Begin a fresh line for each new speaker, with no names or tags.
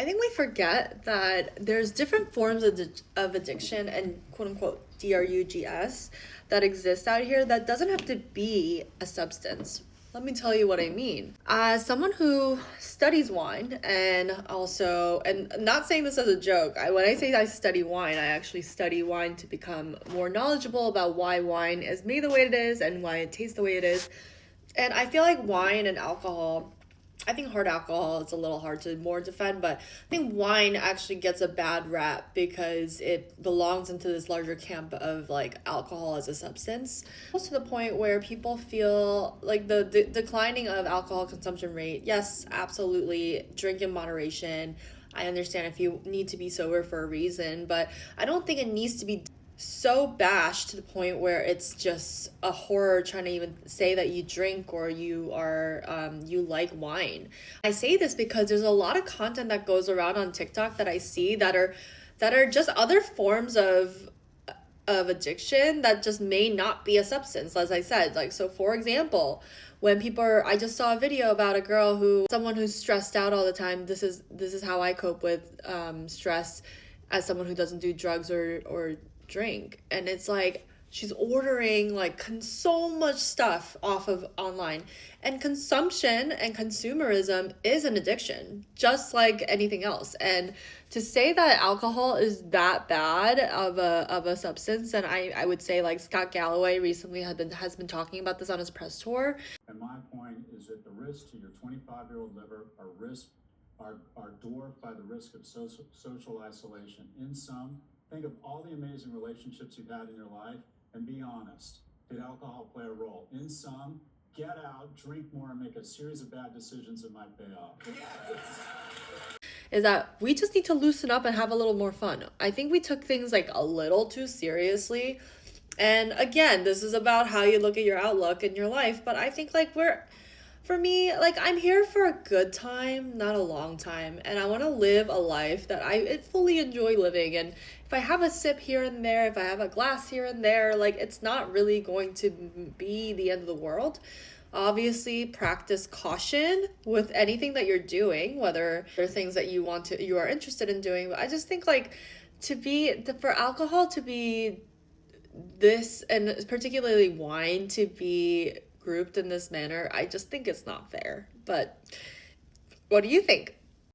I think we forget that there's different forms of addiction and quote unquote drugs that exist out here that doesn't have to be a substance. Let me tell you what I mean. As someone who studies wine and not saying this as a joke, when I say I study wine, I actually study wine to become more knowledgeable about why wine is made the way it is and why it tastes the way it is. And I feel like wine and alcohol, I think hard alcohol is a little hard to more defend, but I think wine actually gets a bad rap because it belongs into this larger camp of like alcohol as a substance. Almost to the point where people feel like the declining of alcohol consumption rate. Yes, absolutely, drink in moderation. I understand if you need to be sober for a reason, but I don't think it needs to be so bashed to the point where it's just a horror trying to even say that you drink or you like wine. I say this because there's a lot of content that goes around on TikTok that I see that are just other forms of addiction that just may not be a substance, as I said. Like, so for example, when I just saw a video about someone who's stressed out all the time. This is how I cope with stress as someone who doesn't do drugs or drink. And it's like she's ordering like so much stuff off of online, and consumption and consumerism is an addiction just like anything else. And to say that alcohol is that bad of a substance, and I would say like Scott Galloway recently has been talking about this on his press tour.
And my point is that the risks to your 25-year-old liver are dwarfed by the risk of social isolation. In sum, think of all the amazing relationships you've had in your life and be honest. Did alcohol play a role? In sum, get out, drink more, and make a series of bad decisions that might pay off. Yes.
Is that we just need to loosen up and have a little more fun. I think we took things like a little too seriously. And again, this is about how you look at your outlook in your life, but I think like for me, like I'm here for a good time, not a long time, and I want to live a life that I fully enjoy living. And if I have a sip here and there, if I have a glass here and there, like it's not really going to be the end of the world. Obviously, practice caution with anything that you're doing, whether they're things that you are interested in doing. But I just think like for alcohol to be this, and particularly wine to be grouped in this manner, I just think it's not fair. But what do you think?